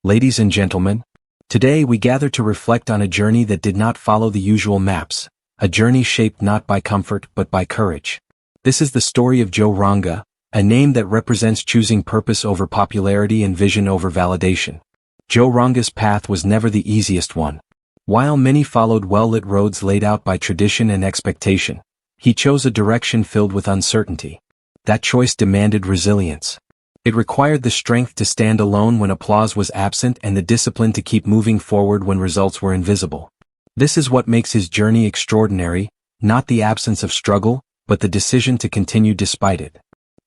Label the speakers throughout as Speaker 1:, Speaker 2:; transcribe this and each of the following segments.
Speaker 1: Ladies and gentlemen, today we gather to reflect on a journey that did not follow the usual maps, a journey shaped not by comfort but by courage. This is the story of Joe Ranga, a name that represents choosing purpose over popularity and vision over validation. Joe Ranga's path was never the easiest one. While many followed well-lit roads laid out by tradition and expectation, he chose a direction filled with uncertainty. That choice demanded resilience. It required the strength to stand alone when applause was absent and the discipline to keep moving forward when results were invisible. This is what makes his journey extraordinary, not the absence of struggle, but the decision to continue despite it.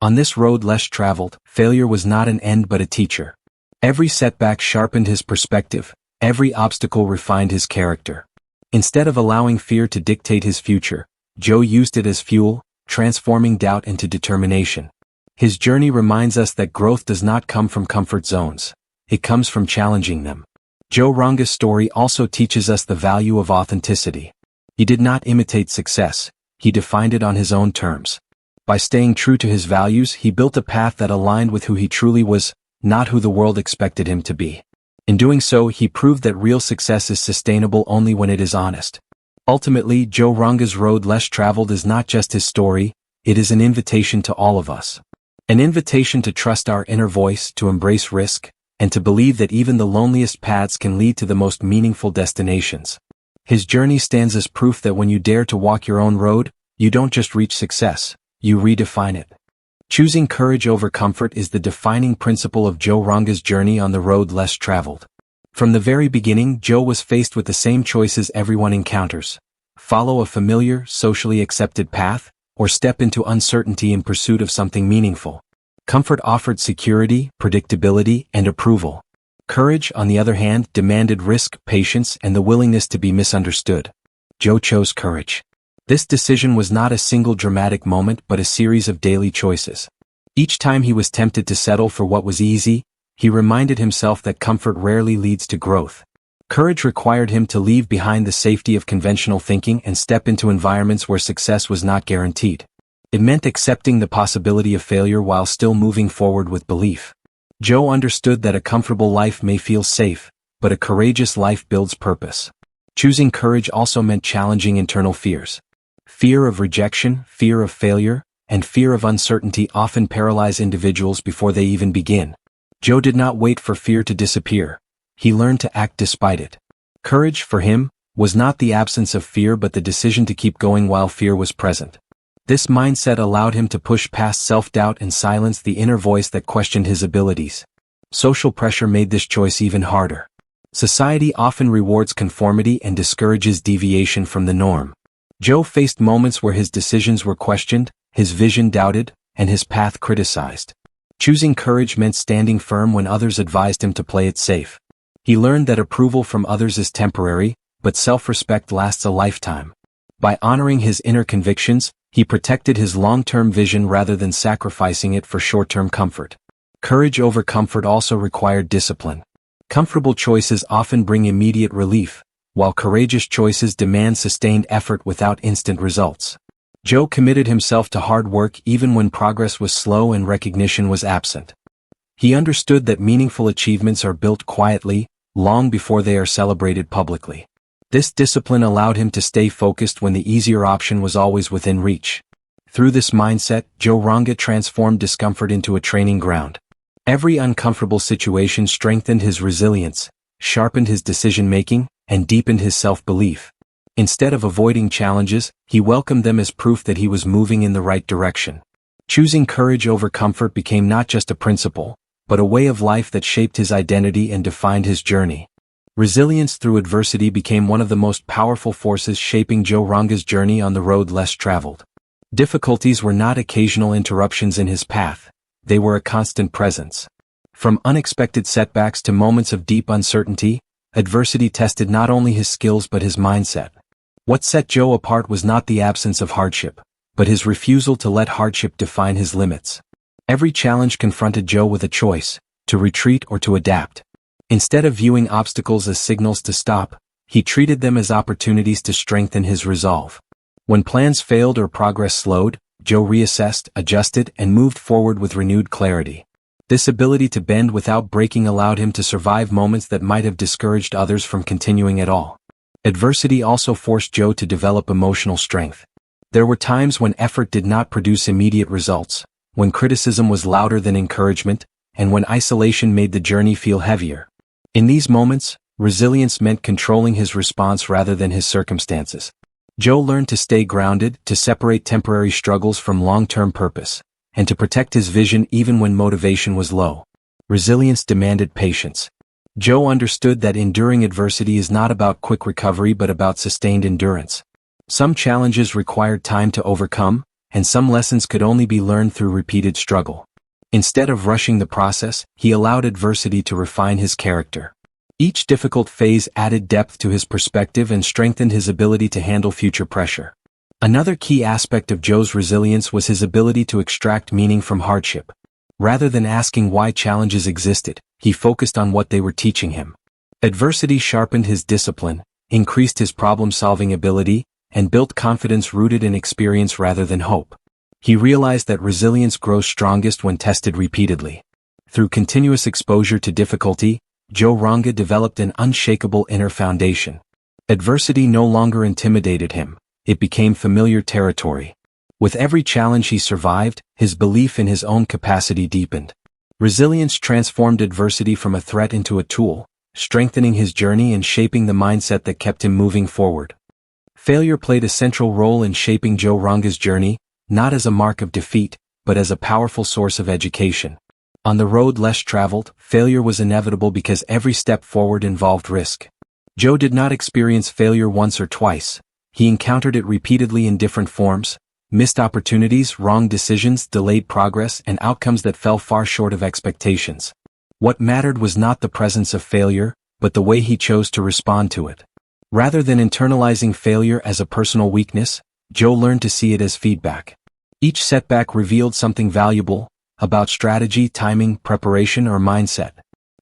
Speaker 1: On this road less traveled, failure was not an end but a teacher. Every setback sharpened his perspective, every obstacle refined his character. Instead of allowing fear to dictate his future, Joe used it as fuel, transforming doubt into determination. His journey reminds us that growth does not come from comfort zones. It comes from challenging them. Joe Ranga's story also teaches us the value of authenticity. He did not imitate success, he defined it on his own terms. By staying true to his values, he built a path that aligned with who he truly was, not who the world expected him to be. In doing so, he proved that real success is sustainable only when it is honest. Ultimately, Joe Ranga's road less traveled is not just his story, it is an invitation to all of us. An invitation to trust our inner voice, to embrace risk, and to believe that even the loneliest paths can lead to the most meaningful destinations. His journey stands as proof that when you dare to walk your own road, you don't just reach success, you redefine it. Choosing courage over comfort is the defining principle of Joe Ranga's journey on the road less traveled. From the very beginning, Joe was faced with the same choices everyone encounters: follow a familiar, socially accepted path, or step into uncertainty in pursuit of something meaningful. Comfort offered security, predictability, and approval. Courage, on the other hand, demanded risk, patience, and the willingness to be misunderstood. Joe chose courage. This decision was not a single dramatic moment but a series of daily choices. Each time he was tempted to settle for what was easy, he reminded himself that comfort rarely leads to growth. Courage required him to leave behind the safety of conventional thinking and step into environments where success was not guaranteed. It meant accepting the possibility of failure while still moving forward with belief. Joe understood that a comfortable life may feel safe, but a courageous life builds purpose. Choosing courage also meant challenging internal fears. Fear of rejection, fear of failure, and fear of uncertainty often paralyze individuals before they even begin. Joe did not wait for fear to disappear. He learned to act despite it. Courage, for him, was not the absence of fear but the decision to keep going while fear was present. This mindset allowed him to push past self-doubt and silence the inner voice that questioned his abilities. Social pressure made this choice even harder. Society often rewards conformity and discourages deviation from the norm. Joe faced moments where his decisions were questioned, his vision doubted, and his path criticized. Choosing courage meant standing firm when others advised him to play it safe. He learned that approval from others is temporary, but self-respect lasts a lifetime. By honoring his inner convictions, he protected his long-term vision rather than sacrificing it for short-term comfort. Courage over comfort also required discipline. Comfortable choices often bring immediate relief, while courageous choices demand sustained effort without instant results. Joe committed himself to hard work even when progress was slow and recognition was absent. He understood that meaningful achievements are built quietly, long before they are celebrated publicly. This discipline allowed him to stay focused when the easier option was always within reach. Through this mindset, Joe Ranga transformed discomfort into a training ground. Every uncomfortable situation strengthened his resilience, sharpened his decision-making, and deepened his self-belief. Instead of avoiding challenges, he welcomed them as proof that he was moving in the right direction. Choosing courage over comfort became not just a principle, but a way of life that shaped his identity and defined his journey. Resilience through adversity became one of the most powerful forces shaping Joe Ranga's journey on the road less traveled. Difficulties were not occasional interruptions in his path, they were a constant presence. From unexpected setbacks to moments of deep uncertainty, adversity tested not only his skills but his mindset. What set Joe apart was not the absence of hardship, but his refusal to let hardship define his limits. Every challenge confronted Joe with a choice, to retreat or to adapt. Instead of viewing obstacles as signals to stop, he treated them as opportunities to strengthen his resolve. When plans failed or progress slowed, Joe reassessed, adjusted, and moved forward with renewed clarity. This ability to bend without breaking allowed him to survive moments that might have discouraged others from continuing at all. Adversity also forced Joe to develop emotional strength. There were times when effort did not produce immediate results, when criticism was louder than encouragement, and when isolation made the journey feel heavier. In these moments, resilience meant controlling his response rather than his circumstances. Joe learned to stay grounded, to separate temporary struggles from long-term purpose, and to protect his vision even when motivation was low. Resilience demanded patience. Joe understood that enduring adversity is not about quick recovery but about sustained endurance. Some challenges required time to overcome, and some lessons could only be learned through repeated struggle. Instead of rushing the process, he allowed adversity to refine his character. Each difficult phase added depth to his perspective and strengthened his ability to handle future pressure. Another key aspect of Joe's resilience was his ability to extract meaning from hardship. Rather than asking why challenges existed, he focused on what they were teaching him. Adversity sharpened his discipline, increased his problem-solving ability, and built confidence rooted in experience rather than hope. He realized that resilience grows strongest when tested repeatedly. Through continuous exposure to difficulty, Joe Ranga developed an unshakable inner foundation. Adversity no longer intimidated him, it became familiar territory. With every challenge he survived, his belief in his own capacity deepened. Resilience transformed adversity from a threat into a tool, strengthening his journey and shaping the mindset that kept him moving forward. Failure played a central role in shaping Joe Ranga's journey, not as a mark of defeat, but as a powerful source of education. On the road less traveled, failure was inevitable because every step forward involved risk. Joe did not experience failure once or twice. He encountered it repeatedly in different forms: missed opportunities, wrong decisions, delayed progress, and outcomes that fell far short of expectations. What mattered was not the presence of failure, but the way he chose to respond to it. Rather than internalizing failure as a personal weakness, Joe learned to see it as feedback. Each setback revealed something valuable, about strategy, timing, preparation, or mindset.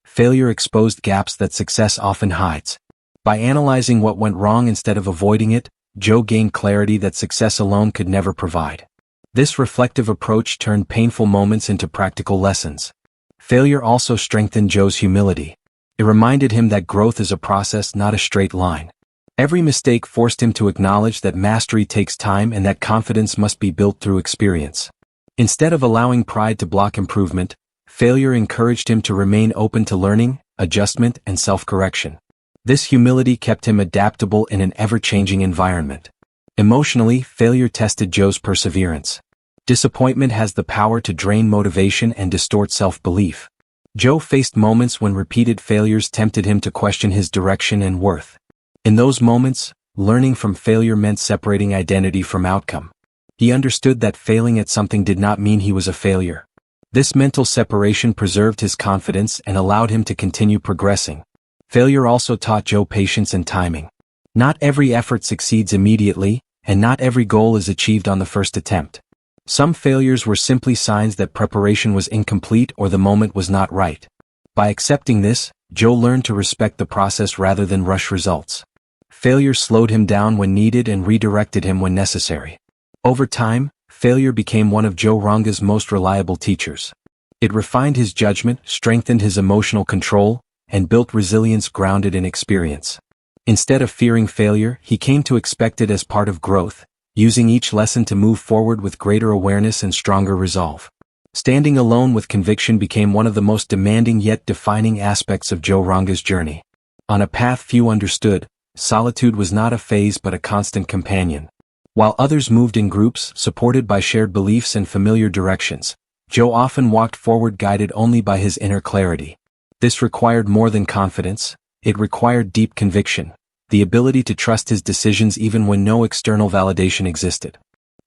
Speaker 1: Failure exposed gaps that success often hides. By analyzing what went wrong instead of avoiding it, Joe gained clarity that success alone could never provide. This reflective approach turned painful moments into practical lessons. Failure also strengthened Joe's humility. It reminded him that growth is a process, not a straight line. Every mistake forced him to acknowledge that mastery takes time and that confidence must be built through experience. Instead of allowing pride to block improvement, failure encouraged him to remain open to learning, adjustment, and self-correction. This humility kept him adaptable in an ever-changing environment. Emotionally, failure tested Joe's perseverance. Disappointment has the power to drain motivation and distort self-belief. Joe faced moments when repeated failures tempted him to question his direction and worth. In those moments, learning from failure meant separating identity from outcome. He understood that failing at something did not mean he was a failure. This mental separation preserved his confidence and allowed him to continue progressing. Failure also taught Joe patience and timing. Not every effort succeeds immediately, and not every goal is achieved on the first attempt. Some failures were simply signs that preparation was incomplete or the moment was not right. By accepting this, Joe learned to respect the process rather than rush results. Failure slowed him down when needed and redirected him when necessary. Over time, failure became one of Joe Ranga's most reliable teachers. It refined his judgment, strengthened his emotional control, and built resilience grounded in experience. Instead of fearing failure, he came to expect it as part of growth, using each lesson to move forward with greater awareness and stronger resolve. Standing alone with conviction became one of the most demanding yet defining aspects of Joe Ranga's journey. On a path few understood, solitude was not a phase but a constant companion. While others moved in groups, supported by shared beliefs and familiar directions, Joe often walked forward guided only by his inner clarity. This required more than confidence, it required deep conviction, the ability to trust his decisions even when no external validation existed.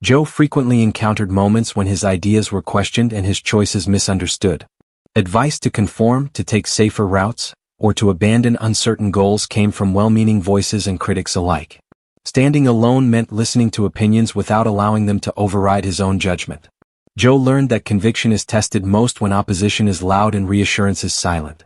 Speaker 1: Joe frequently encountered moments when his ideas were questioned and his choices misunderstood. Advice to conform, to take safer routes, or to abandon uncertain goals came from well-meaning voices and critics alike. Standing alone meant listening to opinions without allowing them to override his own judgment. Joe learned that conviction is tested most when opposition is loud and reassurance is silent.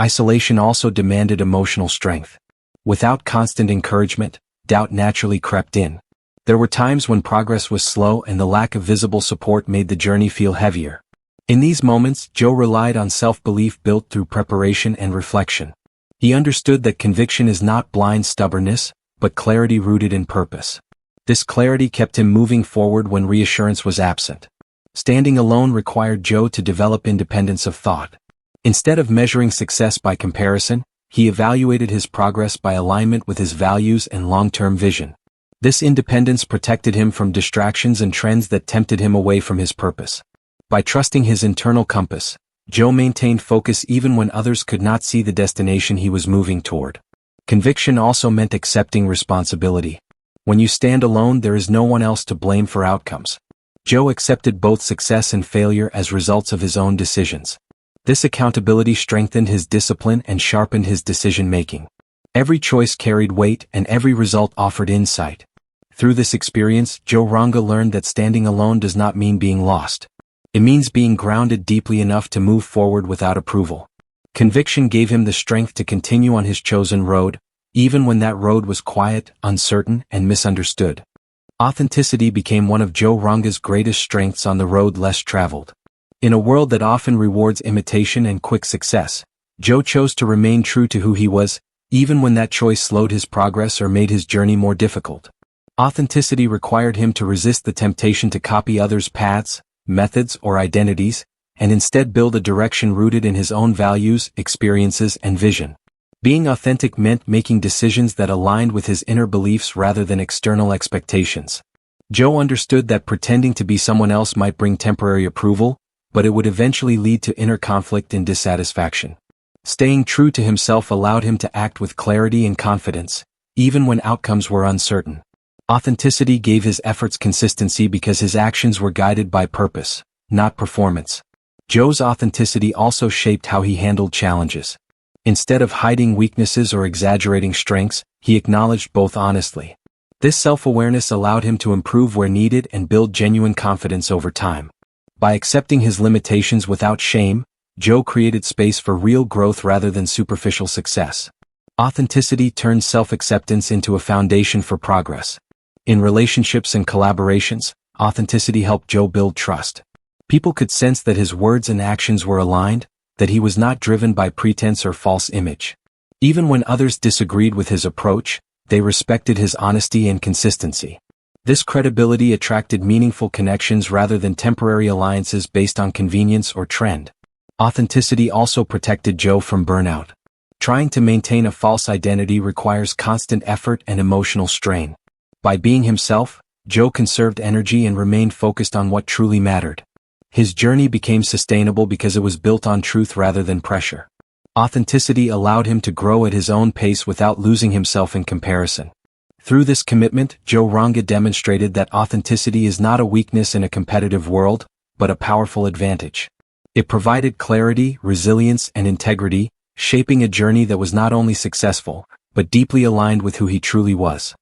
Speaker 1: Isolation also demanded emotional strength. Without constant encouragement, doubt naturally crept in. There were times when progress was slow and the lack of visible support made the journey feel heavier. In these moments, Joe relied on self-belief built through preparation and reflection. He understood that conviction is not blind stubbornness, but clarity rooted in purpose. This clarity kept him moving forward when reassurance was absent. Standing alone required Joe to develop independence of thought. Instead of measuring success by comparison, he evaluated his progress by alignment with his values and long-term vision. This independence protected him from distractions and trends that tempted him away from his purpose. By trusting his internal compass, Joe maintained focus even when others could not see the destination he was moving toward. Conviction also meant accepting responsibility. When you stand alone, there is no one else to blame for outcomes. Joe accepted both success and failure as results of his own decisions. This accountability strengthened his discipline and sharpened his decision-making. Every choice carried weight and every result offered insight. Through this experience, Joe Ranga learned that standing alone does not mean being lost. It means being grounded deeply enough to move forward without approval. Conviction gave him the strength to continue on his chosen road, even when that road was quiet, uncertain, and misunderstood. Authenticity became one of Joe Ranga's greatest strengths on the road less traveled. In a world that often rewards imitation and quick success, Joe chose to remain true to who he was, even when that choice slowed his progress or made his journey more difficult. Authenticity required him to resist the temptation to copy others' paths, methods, or identities, and instead build a direction rooted in his own values, experiences, and vision. Being authentic meant making decisions that aligned with his inner beliefs rather than external expectations. Joe understood that pretending to be someone else might bring temporary approval, but it would eventually lead to inner conflict and dissatisfaction. Staying true to himself allowed him to act with clarity and confidence, even when outcomes were uncertain. Authenticity gave his efforts consistency because his actions were guided by purpose, not performance. Joe's authenticity also shaped how he handled challenges. Instead of hiding weaknesses or exaggerating strengths, he acknowledged both honestly. This self-awareness allowed him to improve where needed and build genuine confidence over time. By accepting his limitations without shame, Joe created space for real growth rather than superficial success. Authenticity turned self-acceptance into a foundation for progress. In relationships and collaborations, authenticity helped Joe build trust. People could sense that his words and actions were aligned, that he was not driven by pretense or false image. Even when others disagreed with his approach, they respected his honesty and consistency. This credibility attracted meaningful connections rather than temporary alliances based on convenience or trend. Authenticity also protected Joe from burnout. Trying to maintain a false identity requires constant effort and emotional strain. By being himself, Joe conserved energy and remained focused on what truly mattered. His journey became sustainable because it was built on truth rather than pressure. Authenticity allowed him to grow at his own pace without losing himself in comparison. Through this commitment, Joe Ranga demonstrated that authenticity is not a weakness in a competitive world, but a powerful advantage. It provided clarity, resilience, and integrity, shaping a journey that was not only successful, but deeply aligned with who he truly was.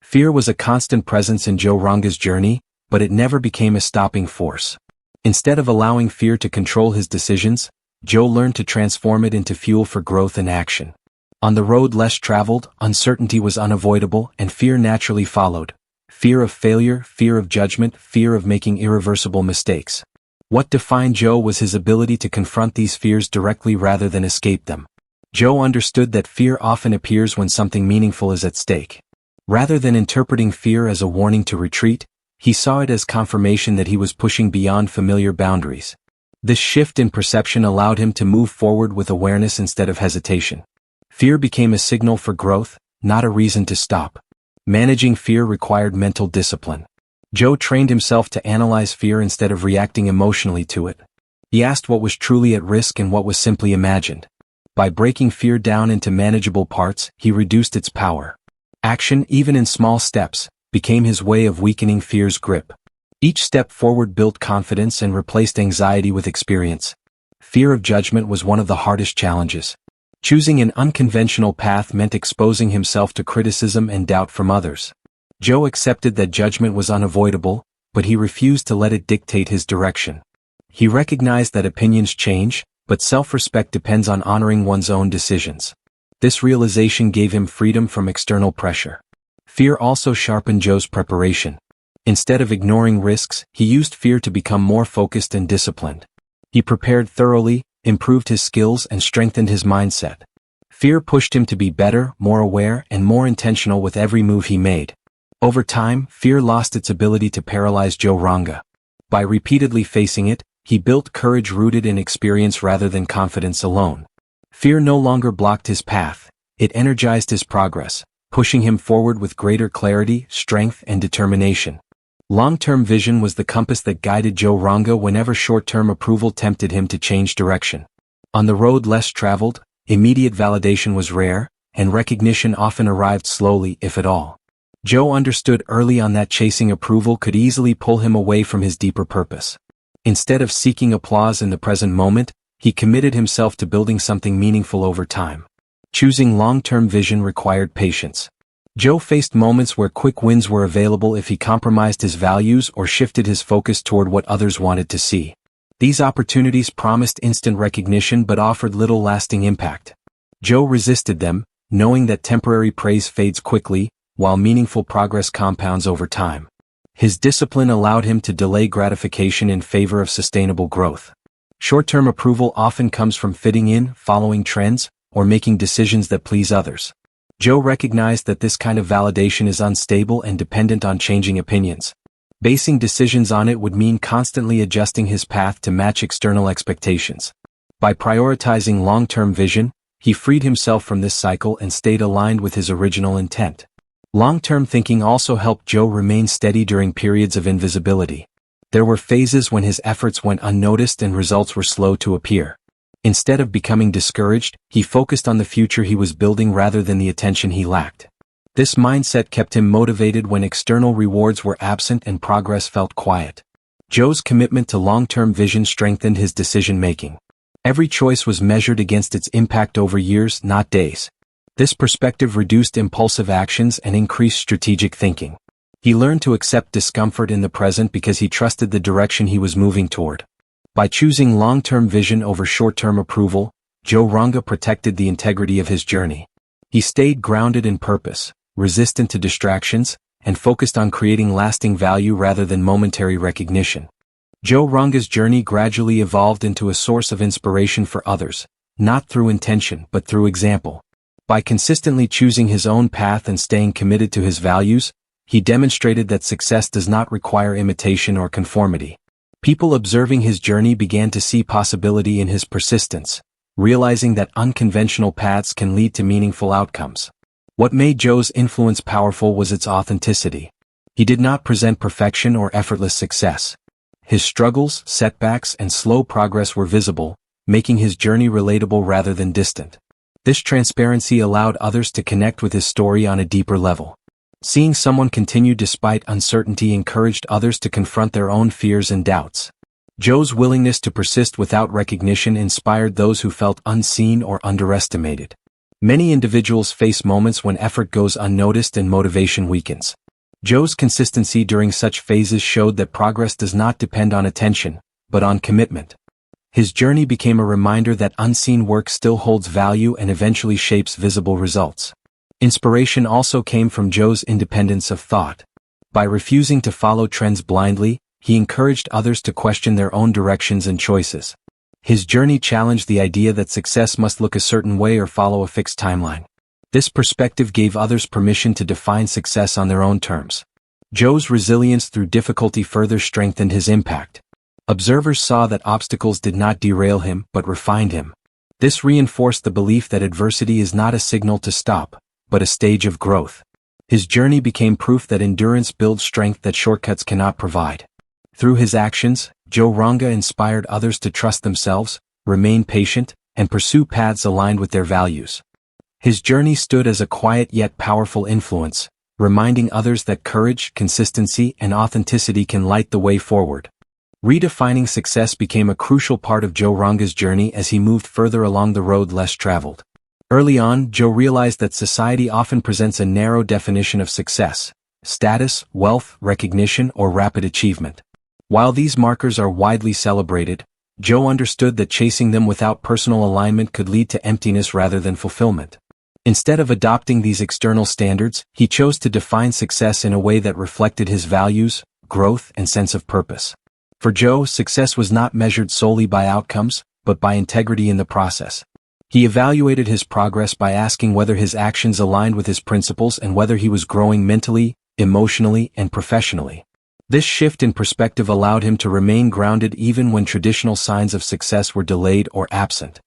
Speaker 1: Fear was a constant presence in Joe Ranga's journey, but it never became a stopping force. Instead of allowing fear to control his decisions, Joe learned to transform it into fuel for growth and action. On the road less traveled, uncertainty was unavoidable and fear naturally followed. Fear of failure, fear of judgment, fear of making irreversible mistakes. What defined Joe was his ability to confront these fears directly rather than escape them. Joe understood that fear often appears when something meaningful is at stake. Rather than interpreting fear as a warning to retreat, he saw it as confirmation that he was pushing beyond familiar boundaries. This shift in perception allowed him to move forward with awareness instead of hesitation. Fear became a signal for growth, not a reason to stop. Managing fear required mental discipline. Joe trained himself to analyze fear instead of reacting emotionally to it. He asked what was truly at risk and what was simply imagined. By breaking fear down into manageable parts, he reduced its power. Action, even in small steps, became his way of weakening fear's grip. Each step forward built confidence and replaced anxiety with experience. Fear of judgment was one of the hardest challenges. Choosing an unconventional path meant exposing himself to criticism and doubt from others. Joe accepted that judgment was unavoidable, but he refused to let it dictate his direction. He recognized that opinions change, but self-respect depends on honoring one's own decisions. This realization gave him freedom from external pressure. Fear also sharpened Joe's preparation. Instead of ignoring risks, he used fear to become more focused and disciplined. He prepared thoroughly, improved his skills and strengthened his mindset. Fear pushed him to be better, more aware, and more intentional with every move he made. Over time, fear lost its ability to paralyze Joe Ranga. By repeatedly facing it, he built courage rooted in experience rather than confidence alone. Fear no longer blocked his path, it energized his progress, pushing him forward with greater clarity, strength, and determination. Long-term vision was the compass that guided Joe Ranga whenever short-term approval tempted him to change direction. On the road less traveled, immediate validation was rare, and recognition often arrived slowly, if at all. Joe understood early on that chasing approval could easily pull him away from his deeper purpose. Instead of seeking applause in the present moment, he committed himself to building something meaningful over time. Choosing long-term vision required patience. Joe faced moments where quick wins were available if he compromised his values or shifted his focus toward what others wanted to see. These opportunities promised instant recognition but offered little lasting impact. Joe resisted them, knowing that temporary praise fades quickly, while meaningful progress compounds over time. His discipline allowed him to delay gratification in favor of sustainable growth. Short-term approval often comes from fitting in, following trends, or making decisions that please others. Joe recognized that this kind of validation is unstable and dependent on changing opinions. Basing decisions on it would mean constantly adjusting his path to match external expectations. By prioritizing long-term vision, he freed himself from this cycle and stayed aligned with his original intent. Long-term thinking also helped Joe remain steady during periods of invisibility. There were phases when his efforts went unnoticed and results were slow to appear. Instead of becoming discouraged, he focused on the future he was building rather than the attention he lacked. This mindset kept him motivated when external rewards were absent and progress felt quiet. Joe's commitment to long-term vision strengthened his decision-making. Every choice was measured against its impact over years, not days. This perspective reduced impulsive actions and increased strategic thinking. He learned to accept discomfort in the present because he trusted the direction he was moving toward. By choosing long-term vision over short-term approval, Joe Ranga protected the integrity of his journey. He stayed grounded in purpose, resistant to distractions, and focused on creating lasting value rather than momentary recognition. Joe Ranga's journey gradually evolved into a source of inspiration for others, not through intention but through example. By consistently choosing his own path and staying committed to his values, he demonstrated that success does not require imitation or conformity. People observing his journey began to see possibility in his persistence, realizing that unconventional paths can lead to meaningful outcomes. What made Joe's influence powerful was its authenticity. He did not present perfection or effortless success. His struggles, setbacks, and slow progress were visible, making his journey relatable rather than distant. This transparency allowed others to connect with his story on a deeper level. Seeing someone continue despite uncertainty encouraged others to confront their own fears and doubts. Joe's willingness to persist without recognition inspired those who felt unseen or underestimated. Many individuals face moments when effort goes unnoticed and motivation weakens. Joe's consistency during such phases showed that progress does not depend on attention, but on commitment. His journey became a reminder that unseen work still holds value and eventually shapes visible results. Inspiration also came from Joe's independence of thought. By refusing to follow trends blindly, he encouraged others to question their own directions and choices. His journey challenged the idea that success must look a certain way or follow a fixed timeline. This perspective gave others permission to define success on their own terms. Joe's resilience through difficulty further strengthened his impact. Observers saw that obstacles did not derail him but refined him. This reinforced the belief that adversity is not a signal to stop, but a stage of growth. His journey became proof that endurance builds strength that shortcuts cannot provide. Through his actions, Joe Ranga inspired others to trust themselves, remain patient, and pursue paths aligned with their values. His journey stood as a quiet yet powerful influence, reminding others that courage, consistency, and authenticity can light the way forward. Redefining success became a crucial part of Joe Ranga's journey as he moved further along the road less traveled. Early on, Joe realized that society often presents a narrow definition of success: status, wealth, recognition, or rapid achievement. While these markers are widely celebrated, Joe understood that chasing them without personal alignment could lead to emptiness rather than fulfillment. Instead of adopting these external standards, he chose to define success in a way that reflected his values, growth, and sense of purpose. For Joe, success was not measured solely by outcomes, but by integrity in the process. He evaluated his progress by asking whether his actions aligned with his principles and whether he was growing mentally, emotionally, and professionally. This shift in perspective allowed him to remain grounded even when traditional signs of success were delayed or absent.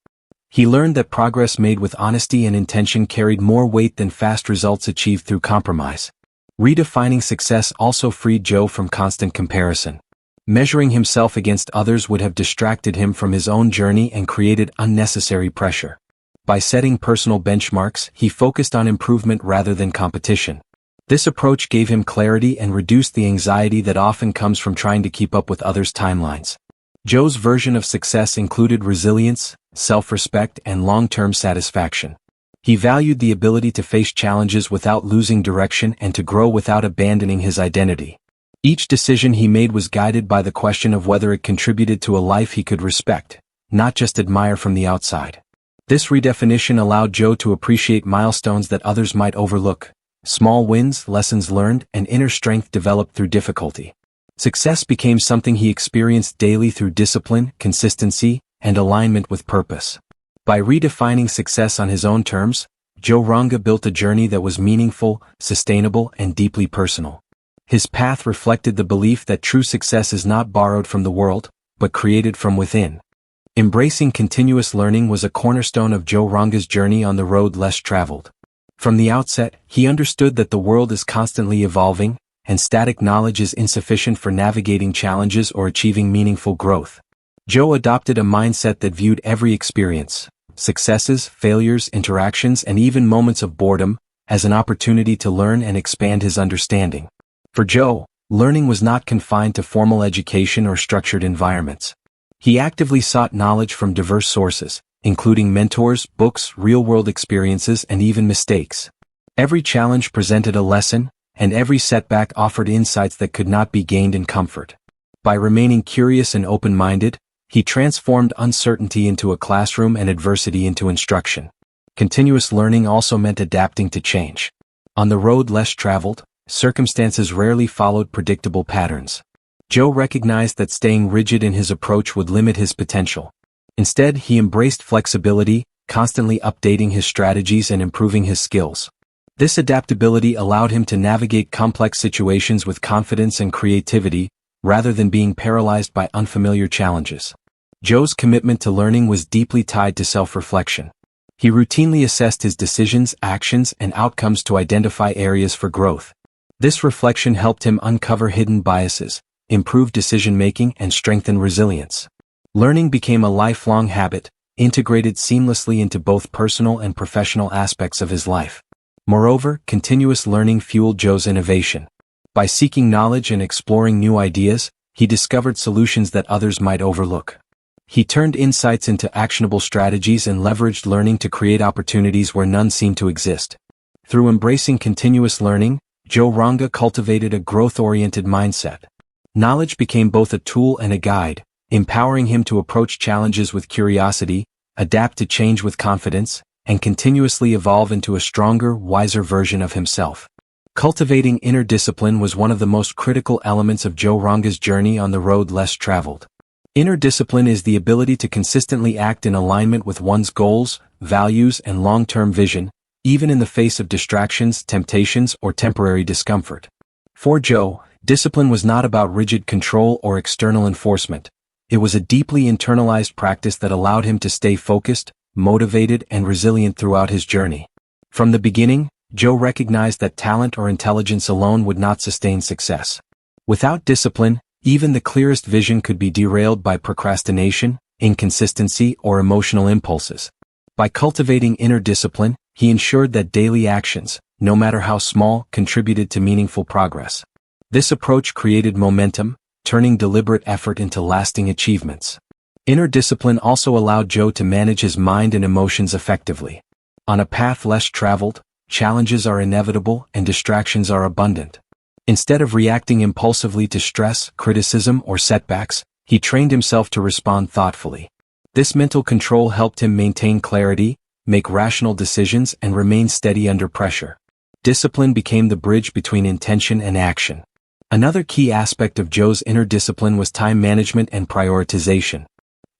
Speaker 1: He learned that progress made with honesty and intention carried more weight than fast results achieved through compromise. Redefining success also freed Joe from constant comparison. Measuring himself against others would have distracted him from his own journey and created unnecessary pressure. By setting personal benchmarks, he focused on improvement rather than competition. This approach gave him clarity and reduced the anxiety that often comes from trying to keep up with others' timelines. Joe's version of success included resilience, self-respect, and long-term satisfaction. He valued the ability to face challenges without losing direction and to grow without abandoning his identity. Each decision he made was guided by the question of whether it contributed to a life he could respect, not just admire from the outside. This redefinition allowed Joe to appreciate milestones that others might overlook. Small wins, lessons learned, and inner strength developed through difficulty. Success became something he experienced daily through discipline, consistency, and alignment with purpose. By redefining success on his own terms, Joe Ranga built a journey that was meaningful, sustainable, and deeply personal. His path reflected the belief that true success is not borrowed from the world, but created from within. Embracing continuous learning was a cornerstone of Joe Ranga's journey on the road less traveled. From the outset, he understood that the world is constantly evolving, and static knowledge is insufficient for navigating challenges or achieving meaningful growth. Joe adopted a mindset that viewed every experience, successes, failures, interactions, and even moments of boredom, as an opportunity to learn and expand his understanding. For Joe, learning was not confined to formal education or structured environments. He actively sought knowledge from diverse sources, including mentors, books, real-world experiences, and even mistakes. Every challenge presented a lesson, and every setback offered insights that could not be gained in comfort. By remaining curious and open-minded, he transformed uncertainty into a classroom and adversity into instruction. Continuous learning also meant adapting to change. On the road less traveled, circumstances rarely followed predictable patterns. Joe recognized that staying rigid in his approach would limit his potential. Instead, he embraced flexibility, constantly updating his strategies and improving his skills. This adaptability allowed him to navigate complex situations with confidence and creativity, rather than being paralyzed by unfamiliar challenges. Joe's commitment to learning was deeply tied to self-reflection. He routinely assessed his decisions, actions, and outcomes to identify areas for growth. This reflection helped him uncover hidden biases, improve decision-making, and strengthen resilience. Learning became a lifelong habit, integrated seamlessly into both personal and professional aspects of his life. Moreover, continuous learning fueled Joe's innovation. By seeking knowledge and exploring new ideas, he discovered solutions that others might overlook. He turned insights into actionable strategies and leveraged learning to create opportunities where none seemed to exist. Through embracing continuous learning, Joe Ranga cultivated a growth-oriented mindset. Knowledge became both a tool and a guide, empowering him to approach challenges with curiosity, adapt to change with confidence, and continuously evolve into a stronger, wiser version of himself. Cultivating inner discipline was one of the most critical elements of Joe Ranga's journey on the road less traveled. Inner discipline is the ability to consistently act in alignment with one's goals, values, and long-term vision, even in the face of distractions, temptations, or temporary discomfort. For Joe, discipline was not about rigid control or external enforcement. It was a deeply internalized practice that allowed him to stay focused, motivated, and resilient throughout his journey. From the beginning, Joe recognized that talent or intelligence alone would not sustain success. Without discipline, even the clearest vision could be derailed by procrastination, inconsistency, or emotional impulses. By cultivating inner discipline, he ensured that daily actions, no matter how small, contributed to meaningful progress. This approach created momentum, turning deliberate effort into lasting achievements. Inner discipline also allowed Joe to manage his mind and emotions effectively. On a path less traveled, challenges are inevitable and distractions are abundant. Instead of reacting impulsively to stress, criticism, or setbacks, he trained himself to respond thoughtfully. This mental control helped him maintain clarity, make rational decisions, and remain steady under pressure. Discipline became the bridge between intention and action. Another key aspect of Joe's inner discipline was time management and prioritization.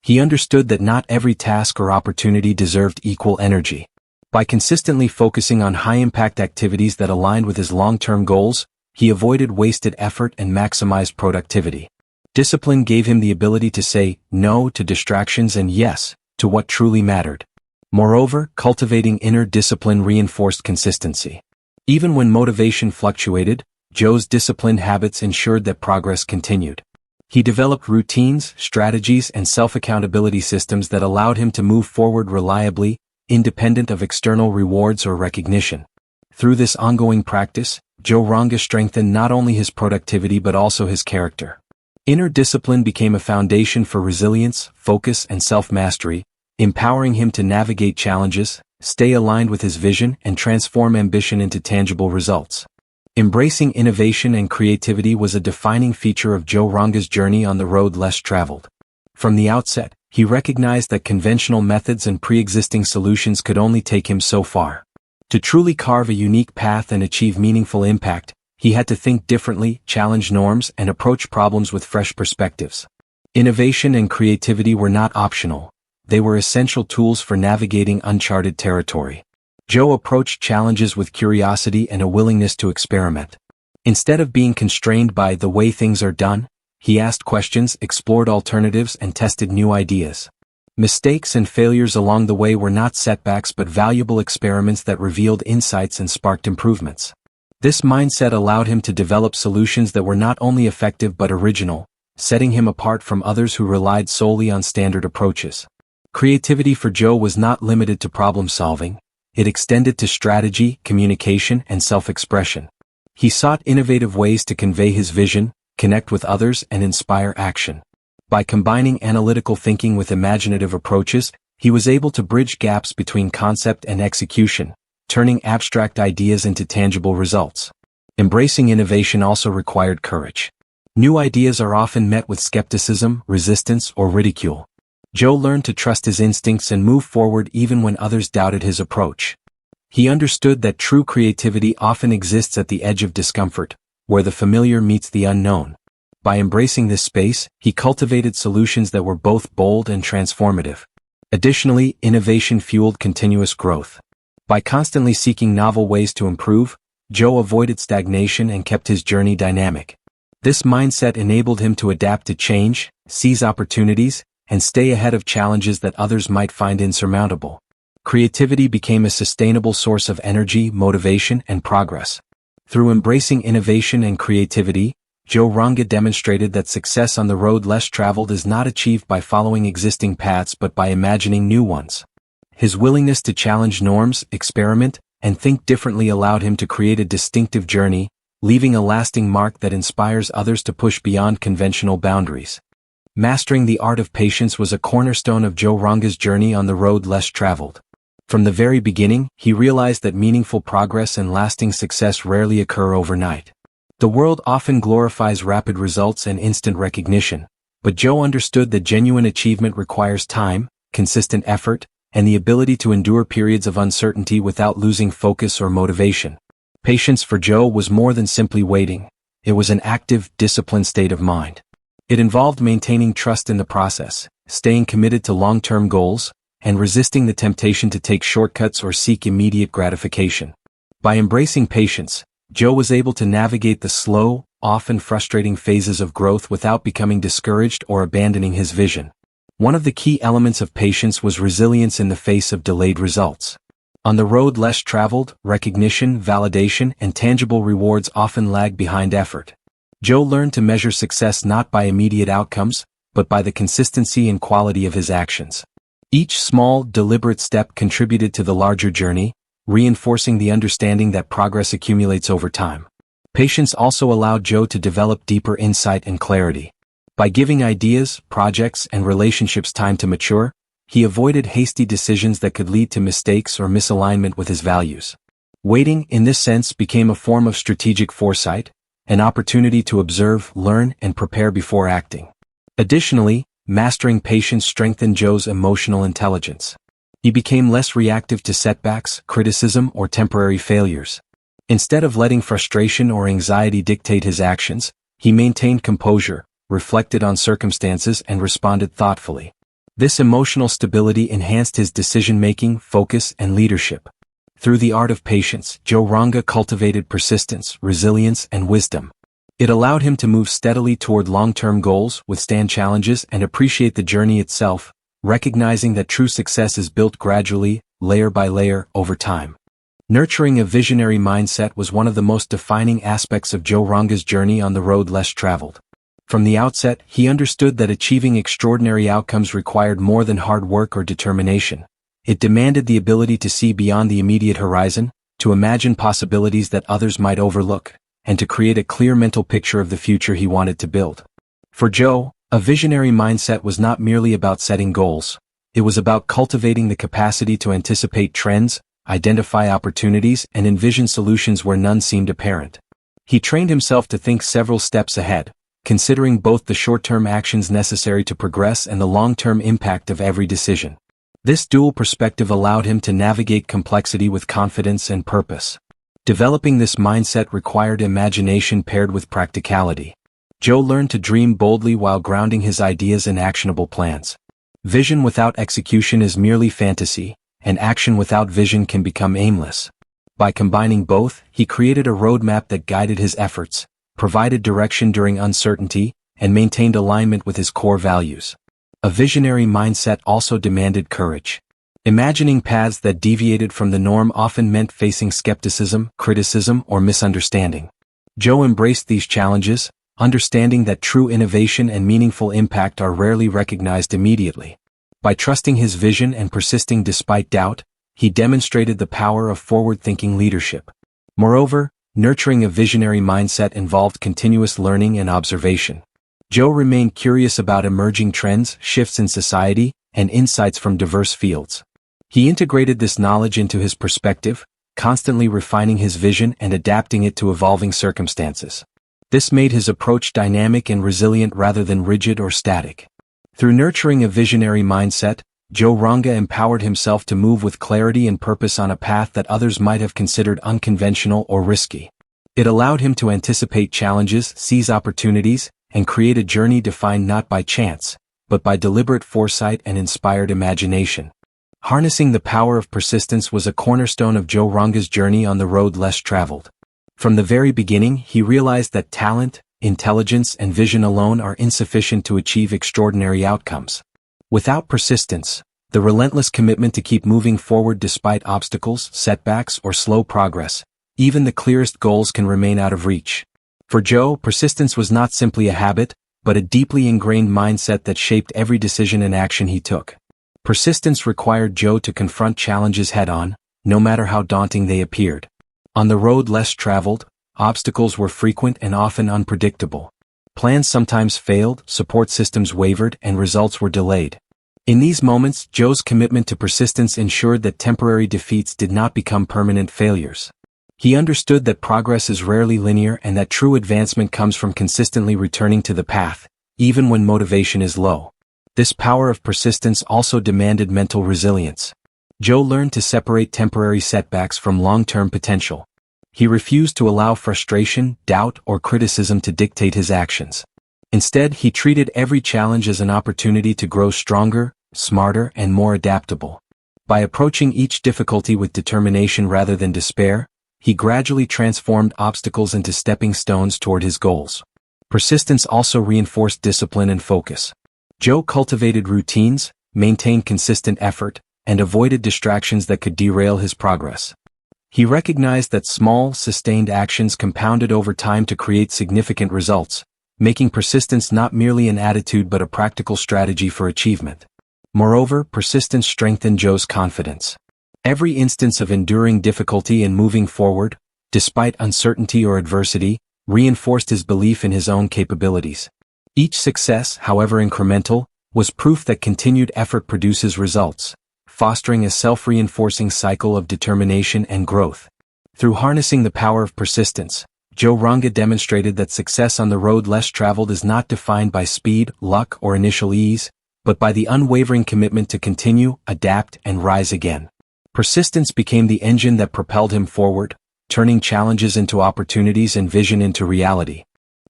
Speaker 1: He understood that not every task or opportunity deserved equal energy. By consistently focusing on high-impact activities that aligned with his long-term goals, he avoided wasted effort and maximized productivity. Discipline gave him the ability to say no to distractions and yes to what truly mattered. Moreover, cultivating inner discipline reinforced consistency. Even when motivation fluctuated, Joe's disciplined habits ensured that progress continued. He developed routines, strategies, and self-accountability systems that allowed him to move forward reliably, independent of external rewards or recognition. Through this ongoing practice, Joe Ranga strengthened not only his productivity but also his character. Inner discipline became a foundation for resilience, focus, and self-mastery, empowering him to navigate challenges, stay aligned with his vision, and transform ambition into tangible results. Embracing innovation and creativity was a defining feature of Joe Ranga's journey on the road less traveled. From the outset, he recognized that conventional methods and pre-existing solutions could only take him so far. To truly carve a unique path and achieve meaningful impact, he had to think differently, challenge norms, and approach problems with fresh perspectives. Innovation and creativity were not optional. They were essential tools for navigating uncharted territory. Joe approached challenges with curiosity and a willingness to experiment. Instead of being constrained by the way things are done, he asked questions, explored alternatives, and tested new ideas. Mistakes and failures along the way were not setbacks but valuable experiments that revealed insights and sparked improvements. This mindset allowed him to develop solutions that were not only effective but original, setting him apart from others who relied solely on standard approaches. Creativity for Joe was not limited to problem-solving. It extended to strategy, communication, and self-expression. He sought innovative ways to convey his vision, connect with others, and inspire action. By combining analytical thinking with imaginative approaches, he was able to bridge gaps between concept and execution, turning abstract ideas into tangible results. Embracing innovation also required courage. New ideas are often met with skepticism, resistance, or ridicule. Joe learned to trust his instincts and move forward even when others doubted his approach. He understood that true creativity often exists at the edge of discomfort, where the familiar meets the unknown. By embracing this space, he cultivated solutions that were both bold and transformative. Additionally, innovation fueled continuous growth. By constantly seeking novel ways to improve, Joe avoided stagnation and kept his journey dynamic. This mindset enabled him to adapt to change, seize opportunities, and stay ahead of challenges that others might find insurmountable. Creativity became a sustainable source of energy, motivation, and progress. Through embracing innovation and creativity, Joe Ranga demonstrated that success on the road less traveled is not achieved by following existing paths but by imagining new ones. His willingness to challenge norms, experiment, and think differently allowed him to create a distinctive journey, leaving a lasting mark that inspires others to push beyond conventional boundaries. Mastering the art of patience was a cornerstone of Joe Ranga's journey on the road less traveled. From the very beginning, he realized that meaningful progress and lasting success rarely occur overnight. The world often glorifies rapid results and instant recognition, but Joe understood that genuine achievement requires time, consistent effort, and the ability to endure periods of uncertainty without losing focus or motivation. Patience for Joe was more than simply waiting. It was an active, disciplined state of mind. It involved maintaining trust in the process, staying committed to long-term goals, and resisting the temptation to take shortcuts or seek immediate gratification. By embracing patience, Joe was able to navigate the slow, often frustrating phases of growth without becoming discouraged or abandoning his vision. One of the key elements of patience was resilience in the face of delayed results. On the road less traveled, recognition, validation, and tangible rewards often lag behind effort. Joe learned to measure success not by immediate outcomes, but by the consistency and quality of his actions. Each small, deliberate step contributed to the larger journey, reinforcing the understanding that progress accumulates over time. Patience also allowed Joe to develop deeper insight and clarity. By giving ideas, projects, and relationships time to mature, he avoided hasty decisions that could lead to mistakes or misalignment with his values. Waiting, in this sense, became a form of strategic foresight, an opportunity to observe, learn, and prepare before acting. Additionally, mastering patience strengthened Joe's emotional intelligence. He became less reactive to setbacks, criticism, or temporary failures. Instead of letting frustration or anxiety dictate his actions, he maintained composure, reflected on circumstances and responded thoughtfully. This emotional stability enhanced his decision-making, focus, and leadership. Through the art of patience, Joe Ranga cultivated persistence, resilience, and wisdom. It allowed him to move steadily toward long-term goals, withstand challenges, and appreciate the journey itself, recognizing that true success is built gradually, layer by layer, over time. Nurturing a visionary mindset was one of the most defining aspects of Joe Ranga's journey on the road less traveled. From the outset, he understood that achieving extraordinary outcomes required more than hard work or determination. It demanded the ability to see beyond the immediate horizon, to imagine possibilities that others might overlook, and to create a clear mental picture of the future he wanted to build. For Joe, a visionary mindset was not merely about setting goals. It was about cultivating the capacity to anticipate trends, identify opportunities, and envision solutions where none seemed apparent. He trained himself to think several steps ahead, considering both the short-term actions necessary to progress and the long-term impact of every decision. This dual perspective allowed him to navigate complexity with confidence and purpose. Developing this mindset required imagination paired with practicality. Joe learned to dream boldly while grounding his ideas in actionable plans. Vision without execution is merely fantasy, and action without vision can become aimless. By combining both, he created a roadmap that guided his efforts, provided direction during uncertainty, and maintained alignment with his core values. A visionary mindset also demanded courage. Imagining paths that deviated from the norm often meant facing skepticism, criticism, or misunderstanding. Joe embraced these challenges, understanding that true innovation and meaningful impact are rarely recognized immediately. By trusting his vision and persisting despite doubt, he demonstrated the power of forward-thinking leadership. Moreover, nurturing a visionary mindset involved continuous learning and observation. Joe remained curious about emerging trends, shifts in society, and insights from diverse fields. He integrated this knowledge into his perspective, constantly refining his vision and adapting it to evolving circumstances. This made his approach dynamic and resilient rather than rigid or static. Through nurturing a visionary mindset, Joe Ranga empowered himself to move with clarity and purpose on a path that others might have considered unconventional or risky. It allowed him to anticipate challenges, seize opportunities, and create a journey defined not by chance, but by deliberate foresight and inspired imagination. Harnessing the power of persistence was a cornerstone of Joe Ranga's journey on the road less traveled. From the very beginning, he realized that talent, intelligence, and vision alone are insufficient to achieve extraordinary outcomes. Without persistence, the relentless commitment to keep moving forward despite obstacles, setbacks, or slow progress, even the clearest goals can remain out of reach. For Joe, persistence was not simply a habit, but a deeply ingrained mindset that shaped every decision and action he took. Persistence required Joe to confront challenges head-on, no matter how daunting they appeared. On the road less traveled, obstacles were frequent and often unpredictable. Plans sometimes failed, support systems wavered, and results were delayed. In these moments, Joe's commitment to persistence ensured that temporary defeats did not become permanent failures. He understood that progress is rarely linear and that true advancement comes from consistently returning to the path, even when motivation is low. This power of persistence also demanded mental resilience. Joe learned to separate temporary setbacks from long-term potential. He refused to allow frustration, doubt, or criticism to dictate his actions. Instead, he treated every challenge as an opportunity to grow stronger, smarter, and more adaptable. By approaching each difficulty with determination rather than despair, he gradually transformed obstacles into stepping stones toward his goals. Persistence also reinforced discipline and focus. Joe cultivated routines, maintained consistent effort, and avoided distractions that could derail his progress. He recognized that small, sustained actions compounded over time to create significant results, making persistence not merely an attitude but a practical strategy for achievement. Moreover, persistence strengthened Joe's confidence. Every instance of enduring difficulty and moving forward, despite uncertainty or adversity, reinforced his belief in his own capabilities. Each success, however incremental, was proof that continued effort produces results, fostering a self-reinforcing cycle of determination and growth. Through harnessing the power of persistence, Joe Ranga demonstrated that success on the road less traveled is not defined by speed, luck, or initial ease, but by the unwavering commitment to continue, adapt, and rise again. Persistence became the engine that propelled him forward, turning challenges into opportunities and vision into reality.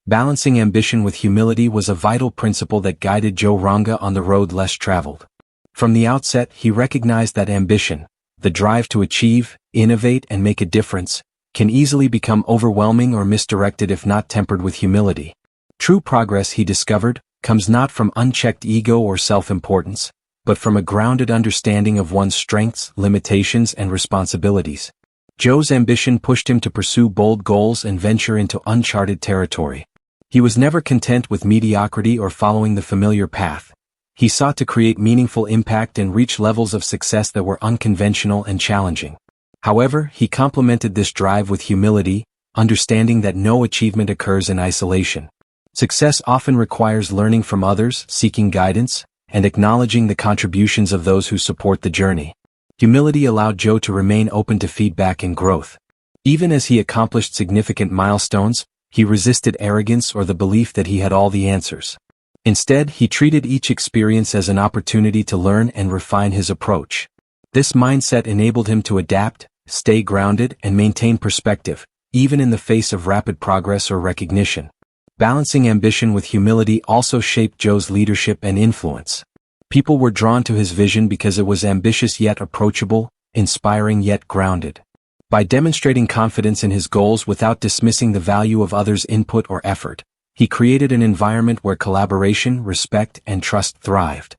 Speaker 1: Balancing ambition with humility was a vital principle that guided Joe Ranga on the road less traveled. From the outset, he recognized that ambition, the drive to achieve, innovate, and make a difference, can easily become overwhelming or misdirected if not tempered with humility. True progress, he discovered, comes not from unchecked ego or self-importance, but from a grounded understanding of one's strengths, limitations, and responsibilities. Joe's ambition pushed him to pursue bold goals and venture into uncharted territory. He was never content with mediocrity or following the familiar path. He sought to create meaningful impact and reach levels of success that were unconventional and challenging. However, he complemented this drive with humility, understanding that no achievement occurs in isolation. Success often requires learning from others, seeking guidance, and acknowledging the contributions of those who support the journey. Humility allowed Joe to remain open to feedback and growth. Even as he accomplished significant milestones, he resisted arrogance or the belief that he had all the answers. Instead, he treated each experience as an opportunity to learn and refine his approach. This mindset enabled him to adapt, stay grounded, and maintain perspective, even in the face of rapid progress or recognition. Balancing ambition with humility also shaped Joe's leadership and influence. People were drawn to his vision because it was ambitious yet approachable, inspiring yet grounded. By demonstrating confidence in his goals without dismissing the value of others' input or effort, he created an environment where collaboration, respect, and trust thrived.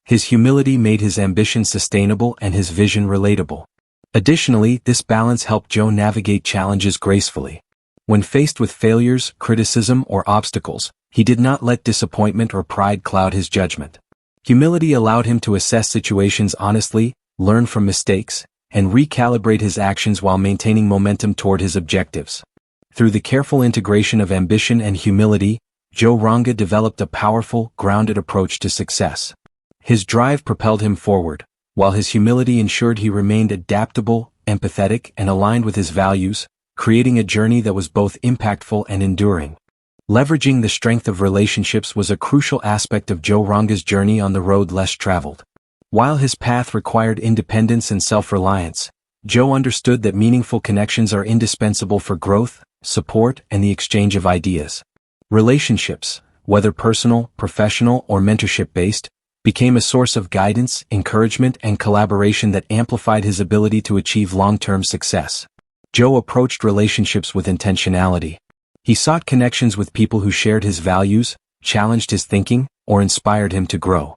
Speaker 1: His humility made his ambition sustainable and his vision relatable. Additionally, this balance helped Joe navigate challenges gracefully. When faced with failures, criticism, or obstacles, he did not let disappointment or pride cloud his judgment. Humility allowed him to assess situations honestly, learn from mistakes, and recalibrate his actions while maintaining momentum toward his objectives. Through the careful integration of ambition and humility, Joe Ranga developed a powerful, grounded approach to success. His drive propelled him forward, while his humility ensured he remained adaptable, empathetic, and aligned with his values, creating a journey that was both impactful and enduring. Leveraging the strength of relationships was a crucial aspect of Joe Ranga's journey on the road less traveled. While his path required independence and self-reliance, Joe understood that meaningful connections are indispensable for growth, support, and the exchange of ideas. Relationships, whether personal, professional, or mentorship-based, became a source of guidance, encouragement, and collaboration that amplified his ability to achieve long-term success. Joe approached relationships with intentionality. He sought connections with people who shared his values, challenged his thinking, or inspired him to grow.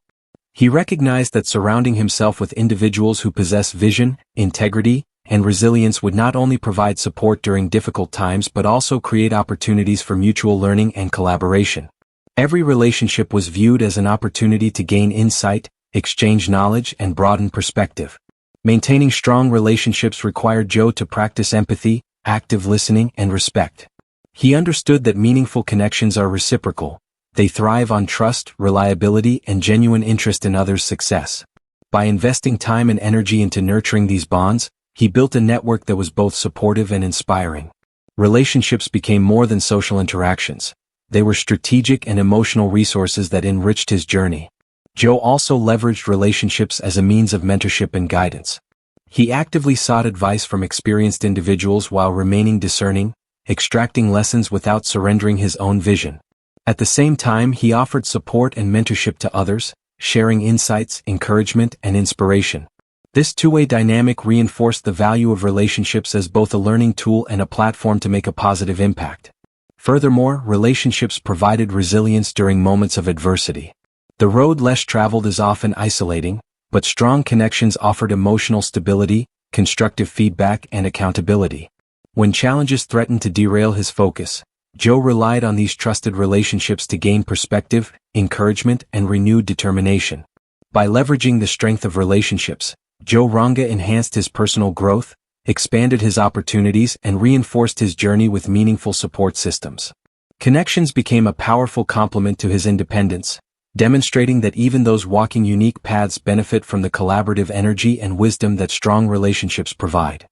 Speaker 1: He recognized that surrounding himself with individuals who possess vision, integrity, and resilience would not only provide support during difficult times but also create opportunities for mutual learning and collaboration. Every relationship was viewed as an opportunity to gain insight, exchange knowledge, and broaden perspective. Maintaining strong relationships required Joe to practice empathy, active listening, and respect. He understood that meaningful connections are reciprocal. They thrive on trust, reliability, and genuine interest in others' success. By investing time and energy into nurturing these bonds, he built a network that was both supportive and inspiring. Relationships became more than social interactions. They were strategic and emotional resources that enriched his journey. Joe also leveraged relationships as a means of mentorship and guidance. He actively sought advice from experienced individuals while remaining discerning, extracting lessons without surrendering his own vision. At the same time, he offered support and mentorship to others, sharing insights, encouragement, and inspiration. This two-way dynamic reinforced the value of relationships as both a learning tool and a platform to make a positive impact. Furthermore, relationships provided resilience during moments of adversity. The road less traveled is often isolating, but strong connections offered emotional stability, constructive feedback, and accountability. When challenges threatened to derail his focus, Joe relied on these trusted relationships to gain perspective, encouragement, and renewed determination. By leveraging the strength of relationships, Joe Ranga enhanced his personal growth, expanded his opportunities, and reinforced his journey with meaningful support systems. Connections became a powerful complement to his independence, demonstrating that even those walking unique paths benefit from the collaborative energy and wisdom that strong relationships provide.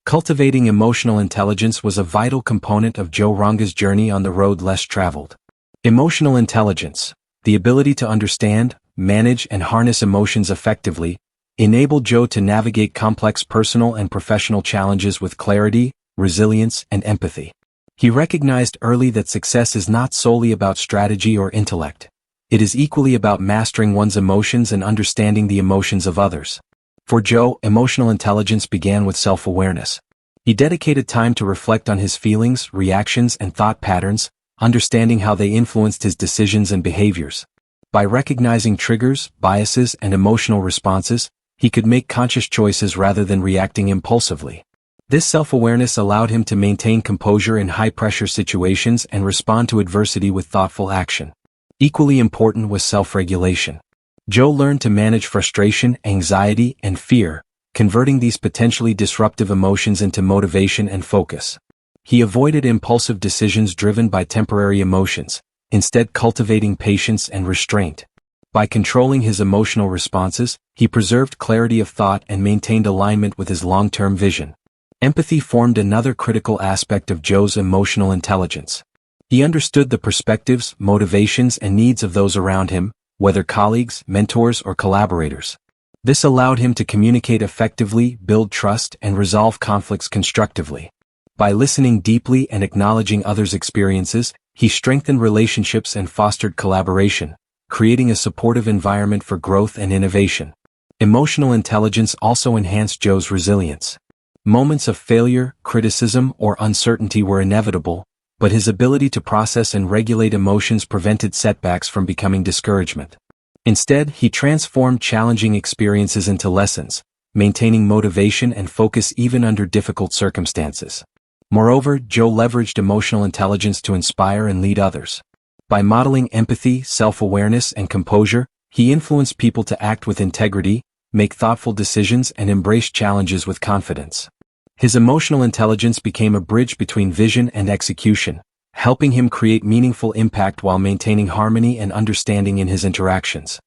Speaker 1: Cultivating emotional intelligence was a vital component of Joe Ranga's journey on the road less traveled. Emotional intelligence, the ability to understand, manage, and harness emotions effectively, enabled Joe to navigate complex personal and professional challenges with clarity, resilience, and empathy. He recognized early that success is not solely about strategy or intellect. It is equally about mastering one's emotions and understanding the emotions of others. For Joe, emotional intelligence began with self-awareness. He dedicated time to reflect on his feelings, reactions, and thought patterns, understanding how they influenced his decisions and behaviors. By recognizing triggers, biases, and emotional responses, he could make conscious choices rather than reacting impulsively. This self-awareness allowed him to maintain composure in high-pressure situations and respond to adversity with thoughtful action. Equally important was self-regulation. Joe learned to manage frustration, anxiety, and fear, converting these potentially disruptive emotions into motivation and focus. He avoided impulsive decisions driven by temporary emotions, instead cultivating patience and restraint. By controlling his emotional responses, he preserved clarity of thought and maintained alignment with his long-term vision. Empathy formed another critical aspect of Joe's emotional intelligence. He understood the perspectives, motivations, and needs of those around him, whether colleagues, mentors, or collaborators. This allowed him to communicate effectively, build trust, and resolve conflicts constructively. By listening deeply and acknowledging others' experiences, he strengthened relationships and fostered collaboration, creating a supportive environment for growth and innovation. Emotional intelligence also enhanced Joe's resilience. Moments of failure, criticism, or uncertainty were inevitable, but his ability to process and regulate emotions prevented setbacks from becoming discouragement. Instead, he transformed challenging experiences into lessons, maintaining motivation and focus even under difficult circumstances. Moreover, Joe leveraged emotional intelligence to inspire and lead others. By modeling empathy, self-awareness, and composure, he influenced people to act with integrity, make thoughtful decisions, and embrace challenges with confidence. His emotional intelligence became a bridge between vision and execution, helping him create meaningful impact while maintaining harmony and understanding in his interactions.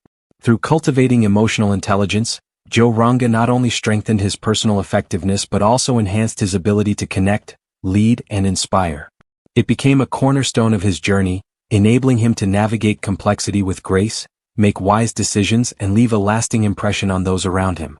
Speaker 1: Through cultivating emotional intelligence, Joe Ranga not only strengthened his personal effectiveness but also enhanced his ability to connect, lead, and inspire. It became a cornerstone of his journey, enabling him to navigate complexity with grace, make wise decisions, and leave a lasting impression on those around him.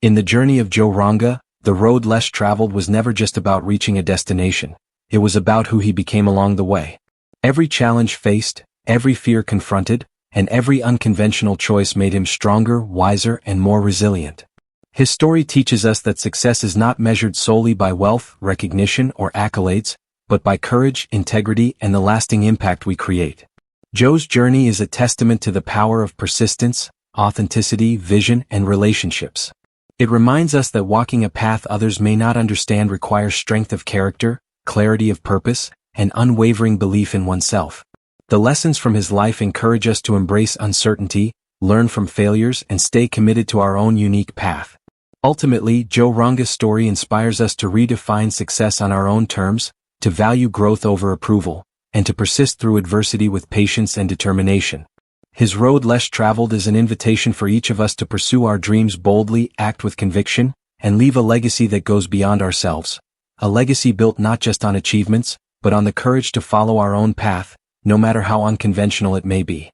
Speaker 1: In the journey of Joe Ranga, the road less traveled was never just about reaching a destination. It was about who he became along the way. Every challenge faced, every fear confronted, and every unconventional choice made him stronger, wiser, and more resilient. His story teaches us that success is not measured solely by wealth, recognition, or accolades, but by courage, integrity, and the lasting impact we create. Joe's journey is a testament to the power of persistence, authenticity, vision, and relationships. It reminds us that walking a path others may not understand requires strength of character, clarity of purpose, and unwavering belief in oneself. The lessons from his life encourage us to embrace uncertainty, learn from failures, and stay committed to our own unique path. Ultimately, Joe Ranga's story inspires us to redefine success on our own terms, to value growth over approval, and to persist through adversity with patience and determination. His road less traveled is an invitation for each of us to pursue our dreams boldly, act with conviction, and leave a legacy that goes beyond ourselves. A legacy built not just on achievements, but on the courage to follow our own path, no matter how unconventional it may be.